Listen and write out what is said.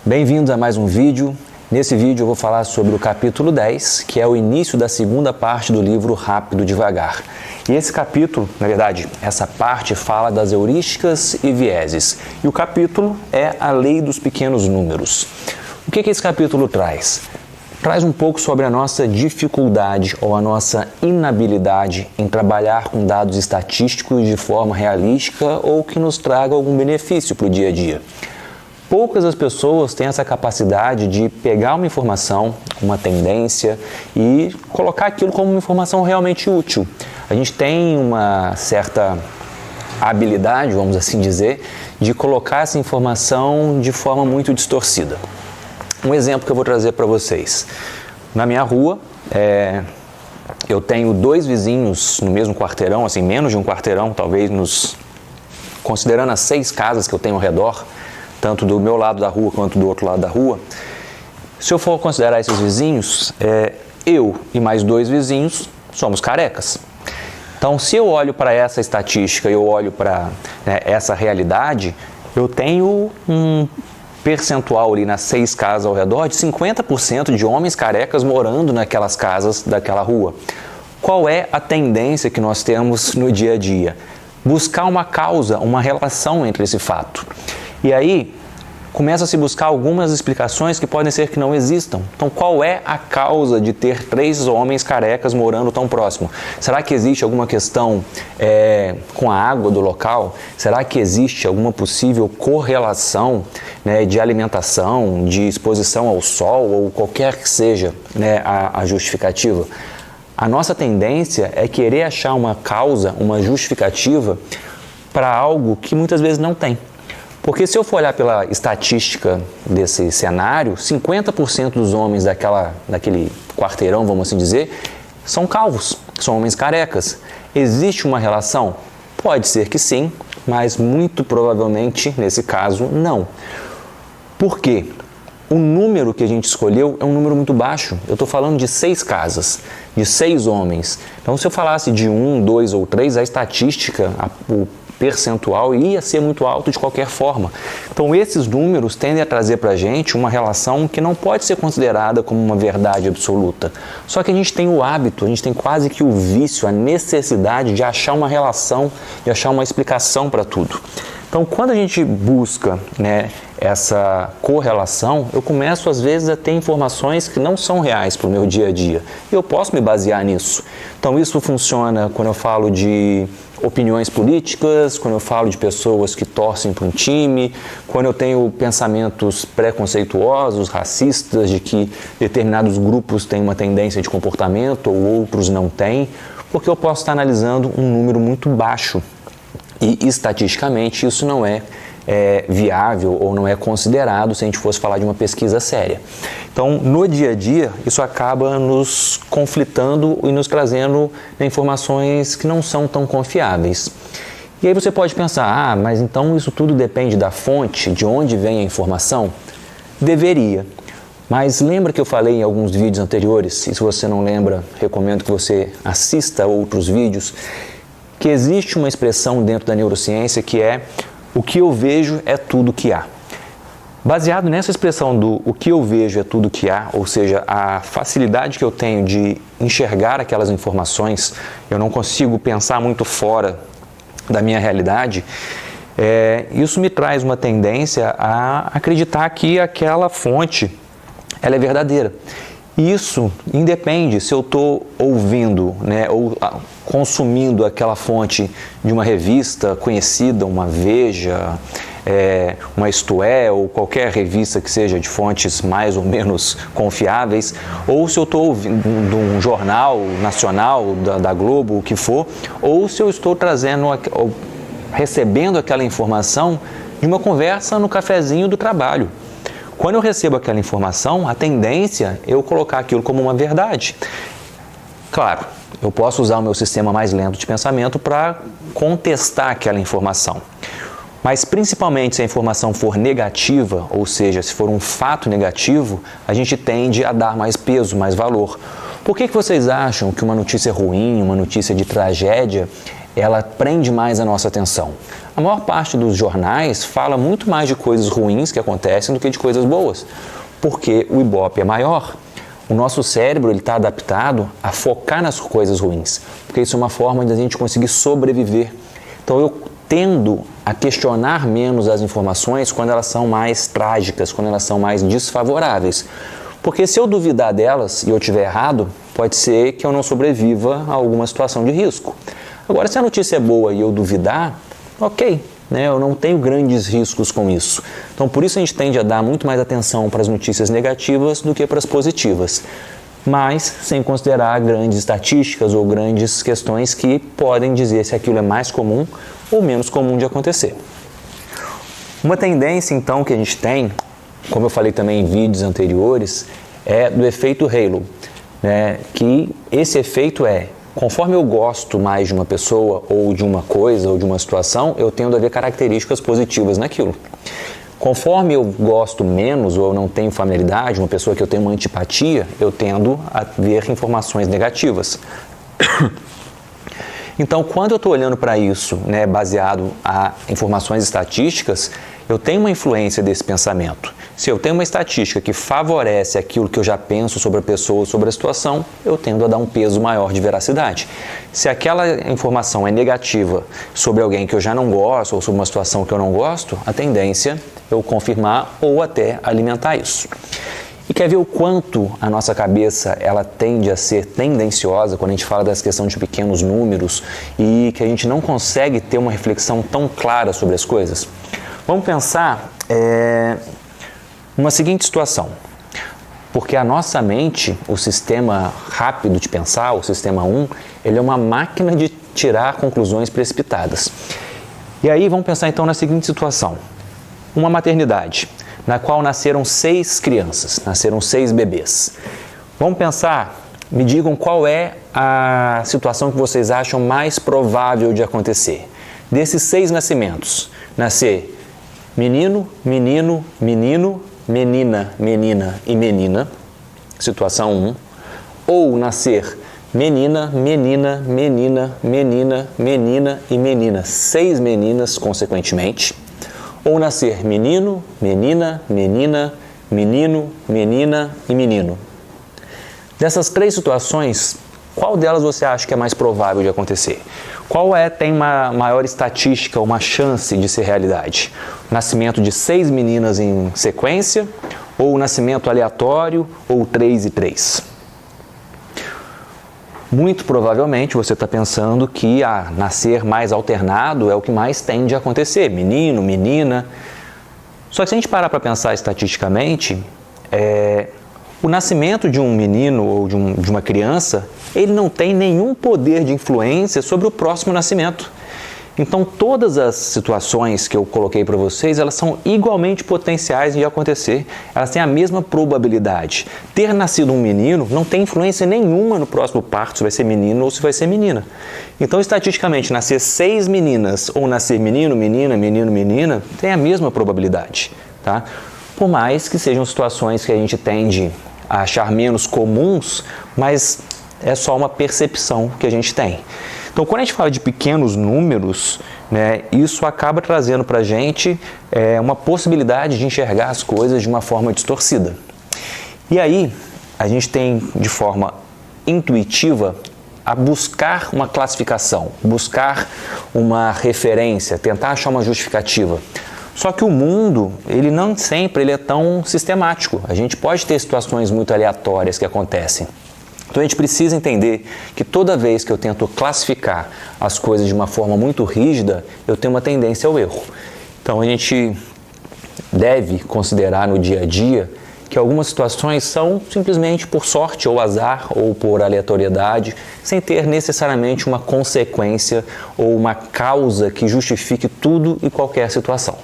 Bem-vindos a mais um vídeo. Nesse vídeo eu vou falar sobre o capítulo 10, que é o início da segunda parte do livro Rápido e Devagar. E esse capítulo, na verdade, essa parte fala das heurísticas e vieses. E o capítulo é a lei dos pequenos números. O que esse capítulo traz? Traz um pouco sobre a nossa dificuldade ou a nossa inabilidade em trabalhar com dados estatísticos de forma realística ou que nos traga algum benefício para o dia a dia. Poucas as pessoas têm essa capacidade de pegar uma informação, uma tendência e colocar aquilo como uma informação realmente útil. A gente tem uma certa habilidade, vamos assim dizer, de colocar essa informação de forma muito distorcida. Um exemplo que eu vou trazer para vocês. Na minha rua, eu tenho 2 vizinhos no mesmo quarteirão, assim, menos de um quarteirão, talvez, considerando as 6 casas que eu tenho ao redor, tanto do meu lado da rua quanto do outro lado da rua. Se eu for considerar esses vizinhos, eu e mais 2 vizinhos somos carecas. Então, se eu olho para essa estatística, eu olho para essa realidade, eu tenho um percentual ali nas 6 casas ao redor de 50% de homens carecas morando naquelas casas daquela rua. Qual é a tendência que nós temos no dia a dia? Buscar uma causa, uma relação entre esse fato. E aí, começa a se buscar algumas explicações que podem ser que não existam. Então, qual é a causa de ter 3 homens carecas morando tão próximo? Será que existe alguma questão com a água do local? Será que existe alguma possível correlação de alimentação, de exposição ao sol ou qualquer que seja a justificativa? A nossa tendência é querer achar uma causa, uma justificativa para algo que muitas vezes não tem. Porque se eu for olhar pela estatística desse cenário, 50% dos homens daquele quarteirão, vamos assim dizer, são calvos, são homens carecas. Existe uma relação? Pode ser que sim, mas muito provavelmente, nesse caso, não. Por quê? O número que a gente escolheu é um número muito baixo. Eu estou falando de 6 casas, de 6 homens. Então, se eu falasse de 1, 2 ou 3, a estatística, o percentual ia ser muito alto de qualquer forma. Então, esses números tendem a trazer para a gente uma relação que não pode ser considerada como uma verdade absoluta. Só que a gente tem o hábito, a gente tem quase que o vício, a necessidade de achar uma relação, de achar uma explicação para tudo. Então, quando a gente busca essa correlação, eu começo às vezes a ter informações que não são reais para o meu dia a dia. E eu posso me basear nisso. Então, isso funciona quando eu falo de opiniões políticas, quando eu falo de pessoas que torcem para um time, quando eu tenho pensamentos preconceituosos, racistas, de que determinados grupos têm uma tendência de comportamento ou outros não têm, porque eu posso estar analisando um número muito baixo. E, estatisticamente, isso não é viável ou não é considerado se a gente fosse falar de uma pesquisa séria. Então, no dia a dia, isso acaba nos conflitando e nos trazendo informações que não são tão confiáveis. E aí você pode pensar, mas então isso tudo depende da fonte, de onde vem a informação? Deveria. Mas lembra que eu falei em alguns vídeos anteriores, e se você não lembra, recomendo que você assista outros vídeos, que existe uma expressão dentro da neurociência que é o que eu vejo é tudo que há. Baseado nessa expressão do o que eu vejo é tudo que há, ou seja, a facilidade que eu tenho de enxergar aquelas informações, eu não consigo pensar muito fora da minha realidade, isso me traz uma tendência a acreditar que aquela fonte ela é verdadeira. Isso independe se eu estou ouvindo ou consumindo aquela fonte de uma revista conhecida, uma Veja, uma Isto É, ou qualquer revista que seja de fontes mais ou menos confiáveis, ou se eu estou ouvindo de um jornal nacional, da Globo, o que for, ou se eu estou recebendo aquela informação de uma conversa no cafezinho do trabalho. Quando eu recebo aquela informação, a tendência é eu colocar aquilo como uma verdade. Claro, eu posso usar o meu sistema mais lento de pensamento para contestar aquela informação. Mas principalmente se a informação for negativa, ou seja, se for um fato negativo, a gente tende a dar mais peso, mais valor. Por que vocês acham que uma notícia ruim, uma notícia de tragédia, ela prende mais a nossa atenção. A maior parte dos jornais fala muito mais de coisas ruins que acontecem do que de coisas boas, porque o Ibope é maior. O nosso cérebro está adaptado a focar nas coisas ruins, porque isso é uma forma de a gente conseguir sobreviver. Então eu tendo a questionar menos as informações quando elas são mais trágicas, quando elas são mais desfavoráveis. Porque se eu duvidar delas e eu estiver errado, pode ser que eu não sobreviva a alguma situação de risco. Agora, se a notícia é boa e eu duvidar, ok, né? Eu não tenho grandes riscos com isso. Então, por isso a gente tende a dar muito mais atenção para as notícias negativas do que para as positivas. Mas sem considerar grandes estatísticas ou grandes questões que podem dizer se aquilo é mais comum ou menos comum de acontecer. Uma tendência, então, que a gente tem, como eu falei também em vídeos anteriores, é do efeito halo, né? Que esse efeito é, conforme eu gosto mais de uma pessoa ou de uma coisa ou de uma situação, eu tendo a ver características positivas naquilo. Conforme eu gosto menos ou eu não tenho familiaridade, uma pessoa que eu tenho uma antipatia, eu tendo a ver informações negativas. Então, quando eu estou olhando para isso, né, baseado a informações estatísticas, eu tenho uma influência desse pensamento. Se eu tenho uma estatística que favorece aquilo que eu já penso sobre a pessoa ou sobre a situação, eu tendo a dar um peso maior de veracidade. Se aquela informação é negativa sobre alguém que eu já não gosto ou sobre uma situação que eu não gosto, a tendência é eu confirmar ou até alimentar isso. E quer ver o quanto a nossa cabeça ela tende a ser tendenciosa quando a gente fala dessa questão de pequenos números e que a gente não consegue ter uma reflexão tão clara sobre as coisas? Vamos pensar numa seguinte situação. Porque a nossa mente, o sistema rápido de pensar, o sistema 1, ele é uma máquina de tirar conclusões precipitadas. E aí vamos pensar então na seguinte situação. Uma maternidade, na qual nasceram 6 crianças, nasceram 6 bebês. Vamos pensar, me digam qual é a situação que vocês acham mais provável de acontecer. Desses 6 nascimentos, nascer menino, menino, menino, menina, menina e menina, situação 1, ou nascer menina, menina, menina, menina, menina e menina, 6 meninas consequentemente, ou nascer menino, menina, menina, menino, menina e menino. Dessas 3 situações, qual delas você acha que é mais provável de acontecer? Qual tem uma maior estatística, uma chance de ser realidade? O nascimento de 6 meninas em sequência, ou o nascimento aleatório, ou 3 e 3? Muito provavelmente você está pensando que nascer mais alternado é o que mais tende a acontecer, menino, menina. Só que se a gente parar para pensar estatisticamente, o nascimento de um menino ou de uma criança, ele não tem nenhum poder de influência sobre o próximo nascimento. Então, todas as situações que eu coloquei para vocês, elas são igualmente potenciais de acontecer. Elas têm a mesma probabilidade. Ter nascido um menino não tem influência nenhuma no próximo parto, se vai ser menino ou se vai ser menina. Então, estatisticamente, nascer 6 meninas ou nascer menino, menina, menino, menina, tem a mesma probabilidade, tá? Por mais que sejam situações que a gente tende a achar menos comuns, mas é só uma percepção que a gente tem. Então, quando a gente fala de pequenos números, né, isso acaba trazendo para a gente uma possibilidade de enxergar as coisas de uma forma distorcida. E aí, a gente tem, de forma intuitiva, a buscar uma classificação, buscar uma referência, tentar achar uma justificativa. Só que o mundo, ele não sempre é tão sistemático. A gente pode ter situações muito aleatórias que acontecem. Então a gente precisa entender que toda vez que eu tento classificar as coisas de uma forma muito rígida, eu tenho uma tendência ao erro. Então a gente deve considerar no dia a dia que algumas situações são simplesmente por sorte ou azar ou por aleatoriedade, sem ter necessariamente uma consequência ou uma causa que justifique tudo e qualquer situação.